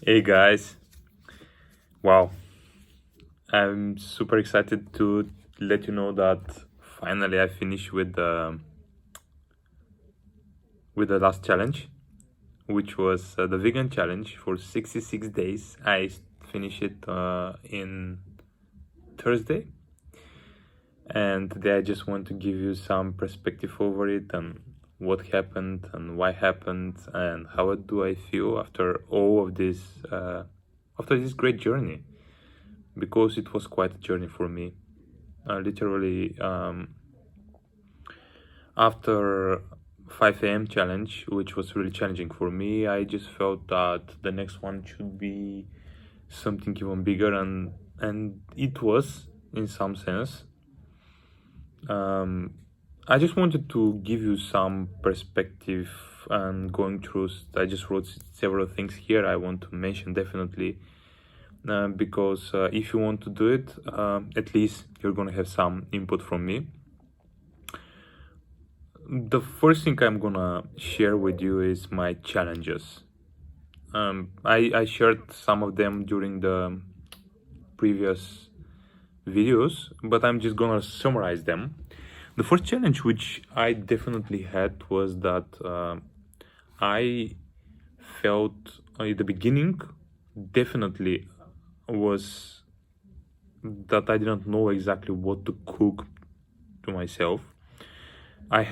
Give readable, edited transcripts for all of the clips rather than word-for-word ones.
Hey guys, wow, I'm super excited to let you know that finally I finished with the last challenge, which was the vegan challenge for 66 days. I finished it in Thursday, and today I just want to give you some perspective over it and what happened and why happened and how do I feel after all of this, after this great journey, because it was quite a journey for me. Literally, after 5 a.m. challenge, which was really challenging for me, I just felt that the next one should be something even bigger, and it was in some sense. I just wanted to give you some perspective and going through. I just wrote several things here I want to mention definitely, because if you want to do it, at least you're gonna have some input from me. The first thing I'm gonna share with you is my challenges. I shared some of them during the previous videos, but I'm just gonna summarize them. The first challenge which I definitely had was that I felt at the beginning definitely was that I didn't know exactly what to cook to myself. I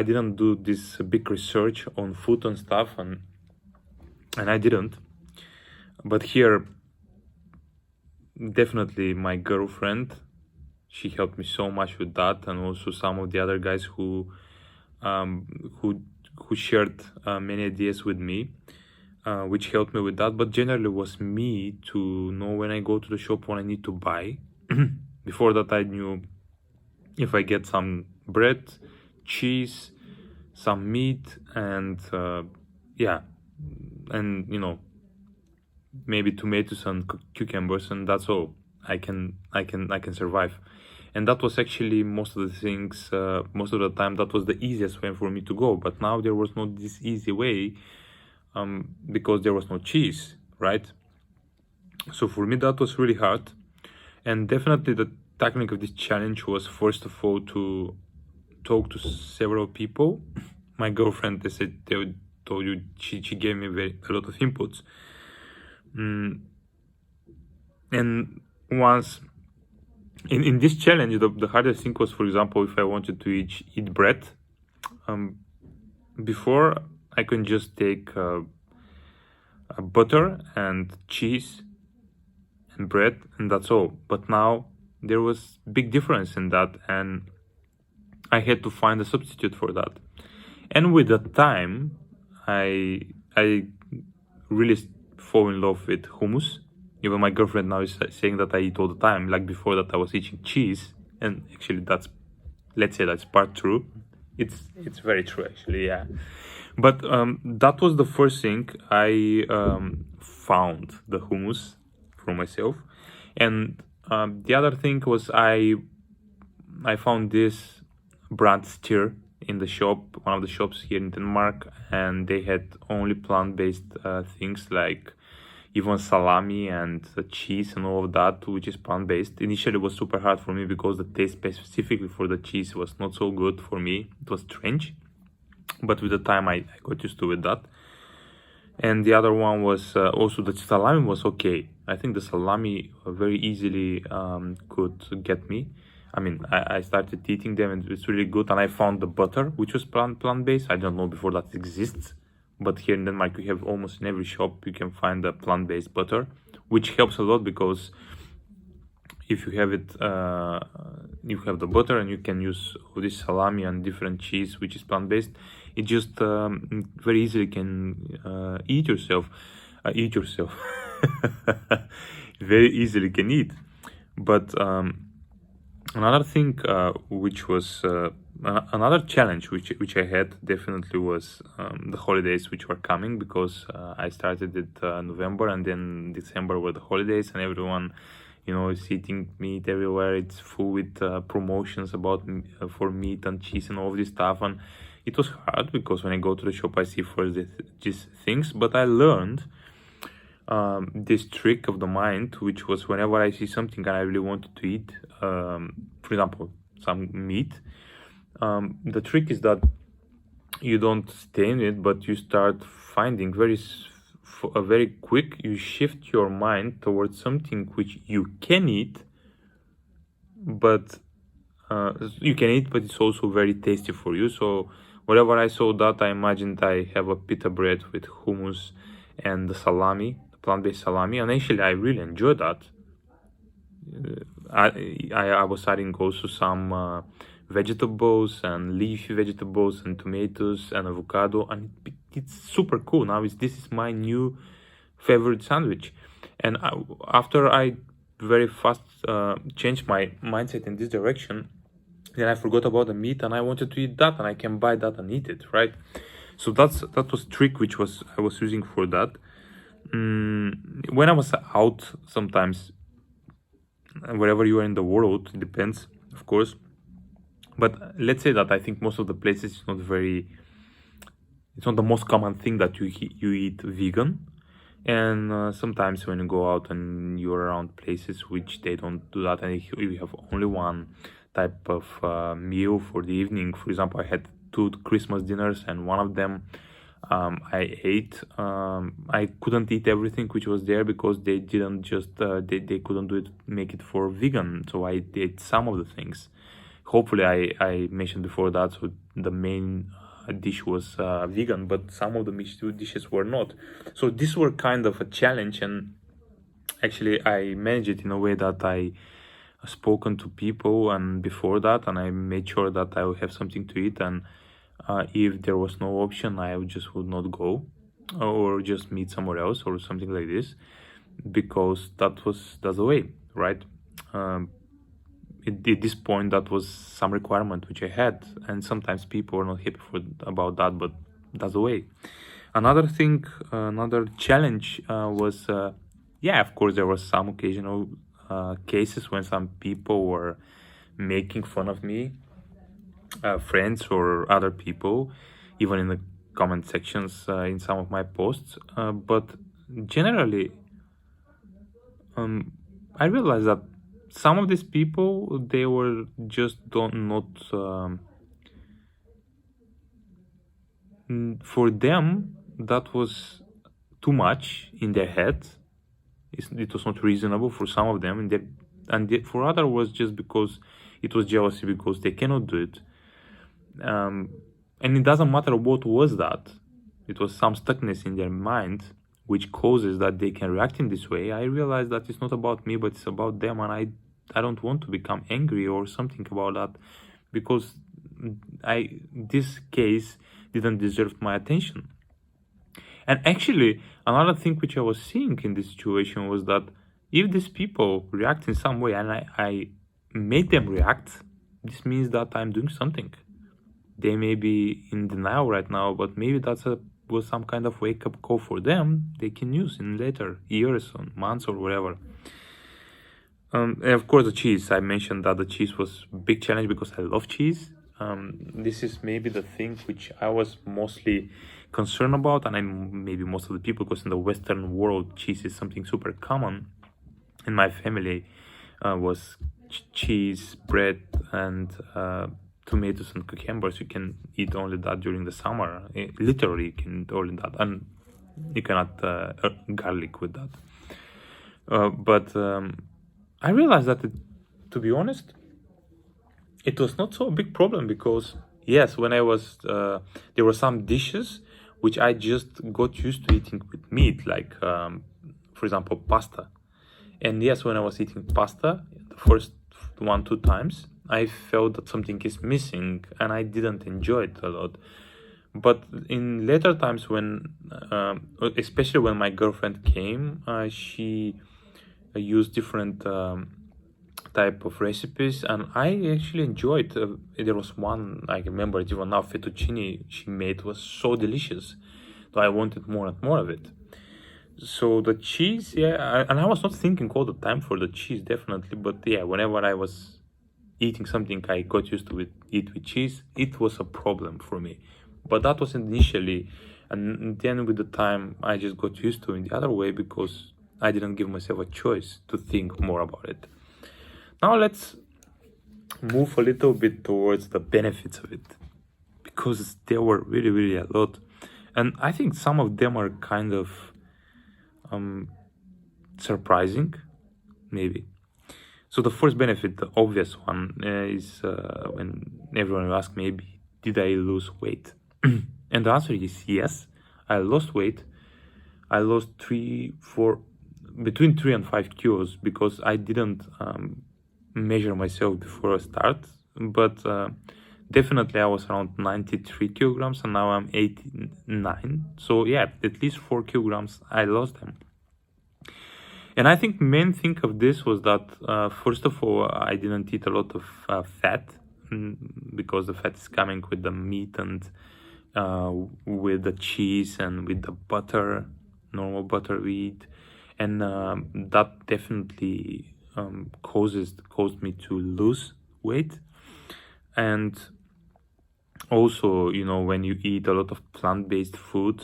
didn't do this big research on food and stuff, and I didn't. But here, definitely my girlfriend, she helped me so much with that, and also some of the other guys um, who who shared many ideas with me, which helped me with that. But generally, was me to know when I go to the shop what I need to buy. Before that, I knew if I get some bread, cheese, some meat, and yeah, and maybe tomatoes and cucumbers, and that's all. I can survive. And that was actually most of the things, most of the time that was the easiest way for me to go. But now there was not this easy way, because there was no cheese, right? So for me that was really hard. And definitely the technique of this challenge was, first of all, to talk to several people. My girlfriend, they said, they told you, she gave me a lot of inputs. And once in this challenge, the hardest thing was, for example, if I wanted to eat bread, before I can just take butter and cheese and bread, and that's all. But now there was big difference in that, and I had to find a substitute for that. And with the time, I really fall in love with hummus. Even my girlfriend now is saying that I eat all the time. Like before that, I was eating cheese, and actually, let's say that's part true. It's very true, actually, yeah. But that was the first thing I found, the hummus for myself, and the other thing was I found this brand Stir in the shop, one of the shops here in Denmark, and they had only plant-based things, like even salami and cheese and all of that, which is plant-based. Initially, it was super hard for me because the taste specifically for the cheese was not so good for me. It was strange, but with the time I got used to it that. And the other one was also the salami was okay. I think the salami very easily could get me. I mean, I started eating them and it's really good. And I found the butter, which was plant-based. I don't know before that exists, but here in Denmark, you have almost in every shop, you can find the plant-based butter, which helps a lot because if you have it, you have the butter and you can use all this salami and different cheese, which is plant-based. It just very easily can eat yourself. Very easily can eat. But another thing, which was another challenge which I had definitely was the holidays which were coming, because I started it November, and then December were the holidays, and everyone, is eating meat everywhere. It's full with promotions about for meat and cheese and all of this stuff, and it was hard because when I go to the shop, I see first these things, but I learned this trick of the mind, which was whenever I see something and I really wanted to eat, for example, some meat, the trick is that you don't stay in it, but you start finding very quick, you shift your mind towards something which you can eat, but it's also very tasty for you. So whenever I saw that, I imagined I have a pita bread with hummus and the salami, plant-based salami, and actually I really enjoyed that. I was adding also some vegetables and leafy vegetables and tomatoes and avocado, and it's super cool. Now this is my new favorite sandwich. And after I very fast changed my mindset in this direction, then I forgot about the meat and I wanted to eat that, and I can buy that and eat it, right? So that was trick which I was using for that. When I was out, sometimes wherever you are in the world, it depends, of course. But let's say that I think most of the places it's not the most common thing that you eat vegan. And sometimes when you go out and you're around places which they don't do that, and you have only one type of meal for the evening. For example, I had 2 Christmas dinners, and one of them I ate. I couldn't eat everything which was there because they didn't just they couldn't make it for vegan. So I ate some of the things. Hopefully, I mentioned before that. So the main dish was vegan, but some of the dishes were not. So these were kind of a challenge, and actually I managed it in a way that I spoken to people and before that, and I made sure that I would have something to eat. And if there was no option, I would not go or just meet somewhere else or something like this, because that's the way, right? At this point, that was some requirement which I had, and sometimes people are not happy about that, but that's the way. Another thing, another challenge was, of course, there was some occasional cases when some people were making fun of me, friends or other people, even in the comment sections in some of my posts. But generally, I realized that some of these people, they were just for them, that was too much in their head. It was not reasonable for some of them, and for others was just because it was jealousy because they cannot do it. And it doesn't matter what was that. It was some stuckness in their mind which causes that they can react in this way. I realized that it's not about me, but it's about them, and I don't want to become angry or something about that, because this case didn't deserve my attention. And actually, another thing which I was seeing in this situation was that if these people react in some way and I made them react, this means that I'm doing something. They may be in denial right now, but maybe was some kind of wake-up call for them they can use in later years or months or whatever. And of course, the cheese. I mentioned that the cheese was a big challenge because I love cheese. This is maybe the thing which I was mostly concerned about, and maybe most of the people, because in the Western world, cheese is something super common. In my family, was cheese, bread, and tomatoes and cucumbers. You can eat only that during the summer. Literally, you can eat only that, and you cannot garlic with that. But I realized that, to be honest, it was not so a big problem, because yes, when I was there were some dishes which I just got used to eating with meat, like for example, pasta. And yes, when I was eating pasta the first 1-2 times, I felt that something is missing and I didn't enjoy it a lot. But in later times, when especially when my girlfriend came, she used different type of recipes, and I actually enjoyed. There was one, I remember it even now, fettuccine she made was so delicious, so I wanted more and more of it. So the cheese, and I was not thinking all the time for the cheese, definitely, but yeah, whenever I was eating something I got used to eat with cheese, it was a problem for me. But that was initially And then with the time, I just got used to it the other way because I didn't give myself a choice to think more about it. Now let's move a little bit towards the benefits of it, because there were really, really a lot. And I think some of them are kind of surprising, maybe. So the first benefit, the obvious one, is when everyone will ask maybe, did I lose weight? And the answer is yes, I lost weight. I lost between 3 and 5 kilos because I didn't measure myself before I start, but definitely I was around 93 kilograms and now I'm 89. So yeah, at least 4 kilograms I lost them. And I think main thing of this was that first of all, I didn't eat a lot of fat, because the fat is coming with the meat and with the cheese and with the butter, normal butter we eat, and that definitely caused me to lose weight. And also, you know, when you eat a lot of plant-based food,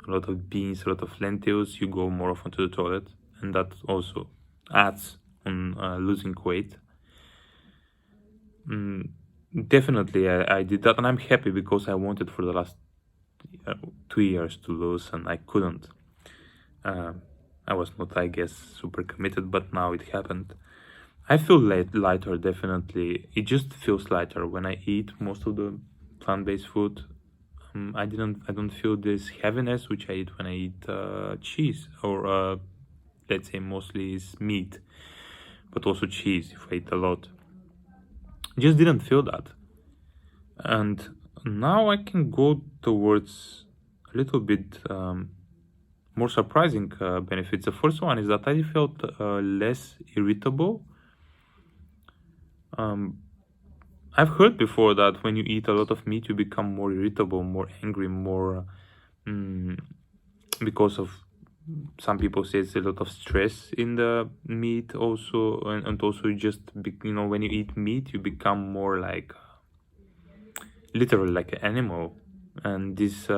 a lot of beans, a lot of lentils, you go more often to the toilet, and that also adds on losing weight. Definitely I did that, and I'm happy because I wanted for the last 2 years to lose and I couldn't. I was not, I guess, super committed, but now it happened. I feel lighter, definitely. It just feels lighter when I eat most of the plant-based food. I don't feel this heaviness which I eat when I eat cheese, or let's say mostly is meat, but also cheese if I eat a lot. Just didn't feel that. And now I can go towards a little bit more surprising benefits. The first one is that I felt less irritable. I've heard before that when you eat a lot of meat, you become more irritable, more angry, more because of, some people say it's a lot of stress in the meat also, and also you just you know, when you eat meat, you become more like literally like an animal, and this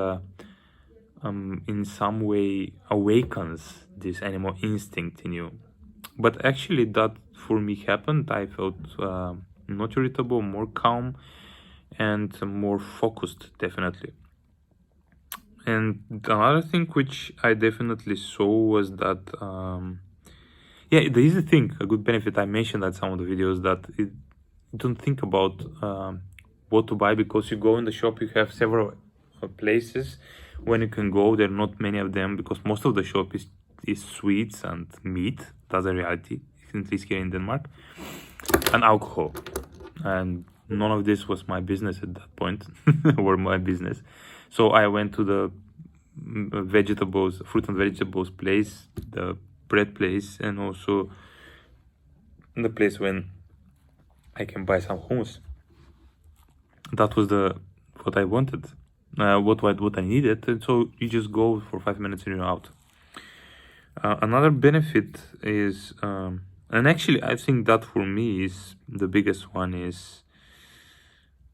in some way awakens this animal instinct in you. But actually that for me happened. I felt not irritable, more calm and more focused, definitely. And another thing which I definitely saw was that yeah, there is a thing, a good benefit. I mentioned that some of the videos, that you don't think about what to buy, because you go in the shop, you have several places when you can go. There are not many of them because most of the shop is sweets and meat. That's a reality, at least here in Denmark, and alcohol. And none of this was my business at that point, or my business. So I went to the vegetables, fruit and vegetables place, the bread place, and also the place when I can buy some hummus. That was what I wanted, what I needed, and so you just go for 5 minutes and you're out. Another benefit is, and actually I think that for me is the biggest one, is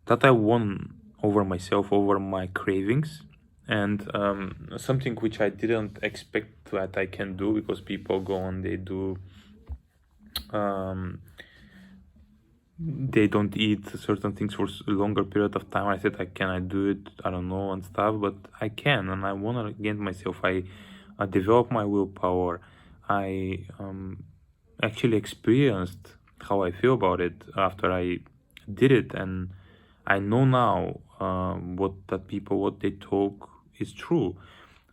that I won over myself, over my cravings, and something which I didn't expect that I can do, because people go on, they do they don't eat certain things for a longer period of time. I said, can I do it? I don't know, and stuff, but I can, and I want to again myself. I develop my willpower. I actually experienced how I feel about it after I did it, and I know now what they talk is true.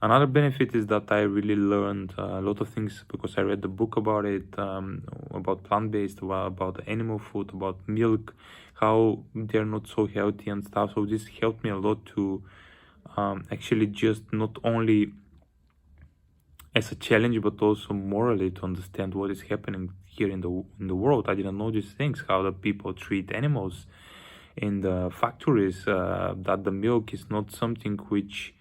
Another benefit is that I really learned a lot of things because I read the book about it, about plant-based, about animal food, about milk, how they're not so healthy and stuff. So this helped me a lot to actually just not only as a challenge, but also morally, to understand what is happening here in the world. I didn't know these things, how the people treat animals in the factories, that the milk is not something which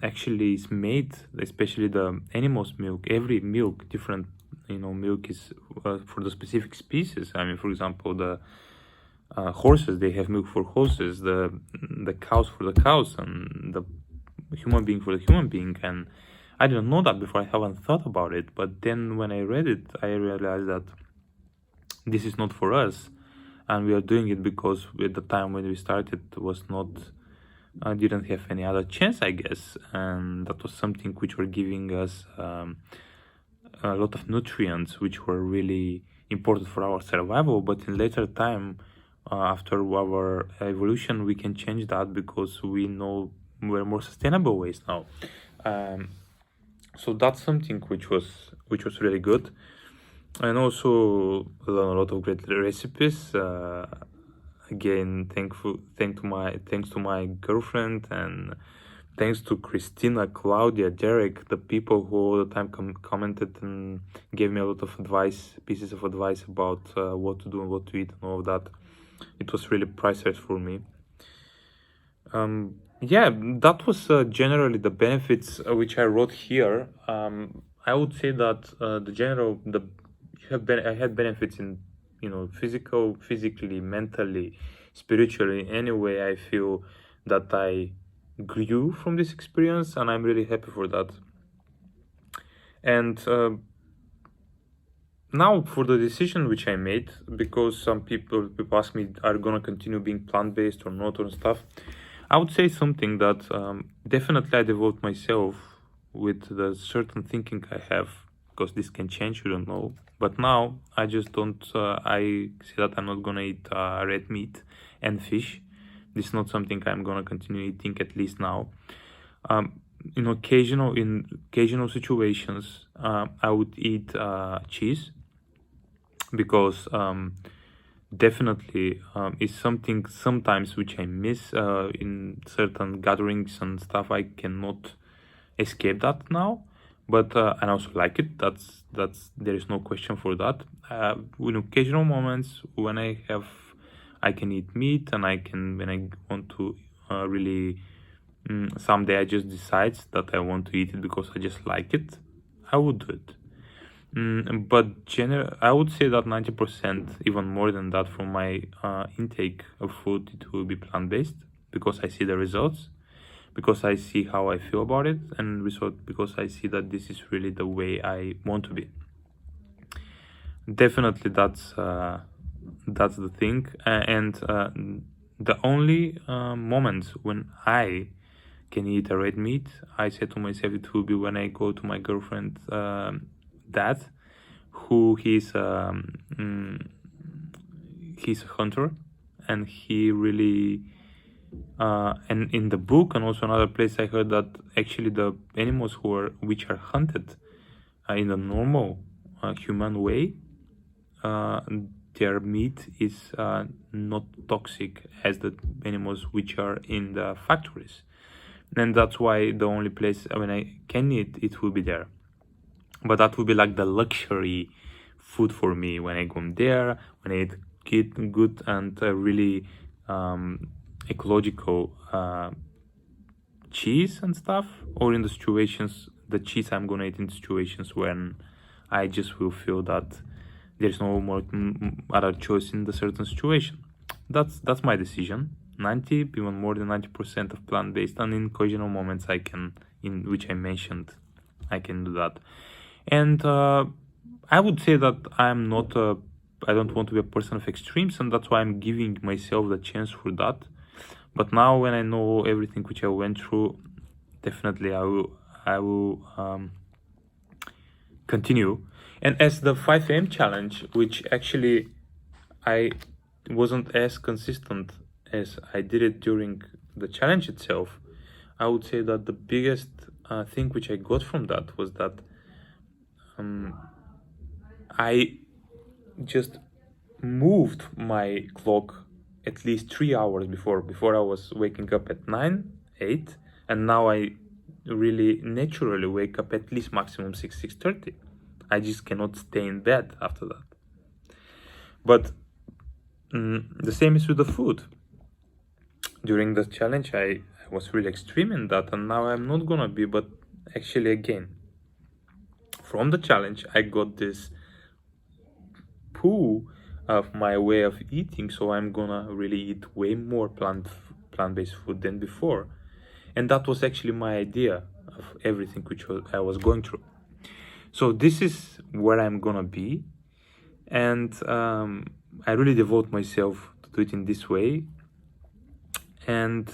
actually is made, especially the animals' milk. Every milk, different, milk is for the specific species. I mean, for example, the horses, they have milk for horses, the cows for the cows, and the human being for the human being. And I didn't know that before. I haven't thought about it. But then when I read it, I realized that this is not for us, and we are doing it because at the time when we started was not, I didn't have any other chance, I guess, and that was something which were giving us a lot of nutrients which were really important for our survival. But in later time, after our evolution, we can change that because we know we're more sustainable ways now. So that's something which was really good. And also learn a lot of great recipes. Again, thanks to my girlfriend, and thanks to Christina, Claudia, Derek, the people who all the time commented and gave me a lot of pieces of advice about what to do and what to eat and all of that. It was really priceless for me. Yeah, that was generally the benefits which I wrote here. I would say that I had benefits in, physically, mentally, spiritually. Anyway, I feel that I grew from this experience, and I'm really happy for that. And now for the decision which I made, because some people ask me, are gonna continue being plant-based or not or stuff, I would say something that definitely I devote myself with the certain thinking I have, because this can change, you don't know. But now I just don't, I say that I'm not gonna eat red meat and fish. This is not something I'm gonna continue eating, at least now. In occasional situations, I would eat cheese, because definitely is something sometimes which I miss in certain gatherings and stuff. I cannot escape that now, but I also like it. That's there is no question for that. In occasional moments when I can eat meat, and when I want to really someday I just decide that I want to eat it because I just like it, I would do it. But I would say that 90%, even more than that, from my intake of food, it will be plant-based, because I see the results, because I see how I feel about it, and because I see that this is really the way I want to be. Definitely, that's the thing. And the only moments when I can eat a red meat, I say to myself, it will be when I go to my girlfriend's dad, who he's a hunter, and he really and in the book and also another place I heard that actually the animals which are hunted in a normal human way, their meat is not toxic as the animals which are in the factories, and that's why the only place when I can eat it will be there. But that would be like the luxury food for me when I go there, when I eat good and really ecological cheese and stuff, or in the cheese I'm gonna eat in situations when I just will feel that there's no more other choice in the certain situation. That's my decision. 90, even more than 90% of plant-based, and in occasional moments in which I mentioned, I can do that. And I would say that I don't want to be a person of extremes, and that's why I'm giving myself the chance for that. But now when I know everything which I went through, definitely I will continue. And as the 5 a.m. challenge, which actually I wasn't as consistent as I did it during the challenge itself, I would say that the biggest thing which I got from that was that I just moved my clock at least 3 hours before. Before I was waking up at 9, 8, and now I really naturally wake up at least maximum 6:30. I just cannot stay in bed after that. But the same is with the food. During the challenge, I was really extreme in that, and now I'm not gonna be. But actually, again, from the challenge, I got this pull of my way of eating, so I'm gonna really eat way more plant-based food than before. and that was actually my idea of everything I was going through. So this is where I'm gonna be, and I really devote myself to do it in this way. And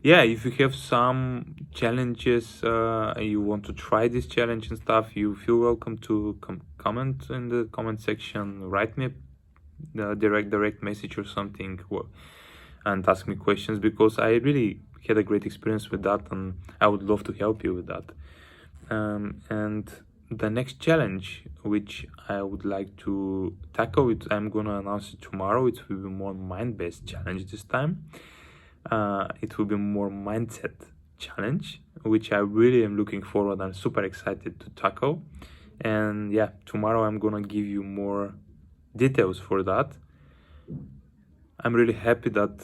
yeah, if you have some challenges, you want to try this challenge and stuff, you feel welcome to comment in the comment section, write me a direct message or something, and ask me questions, because I really had a great experience with that, and I would love to help you with that. And the next challenge which I would like to tackle, I'm gonna announce it tomorrow. It will be more mind-based challenge this time. It will be more mindset challenge, which I really am looking forward. I'm super excited to tackle. And yeah, tomorrow I'm gonna give you more details for that. I'm really happy that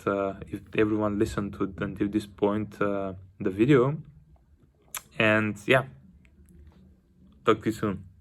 if everyone listened to it until this point, the video. And yeah, talk to you soon.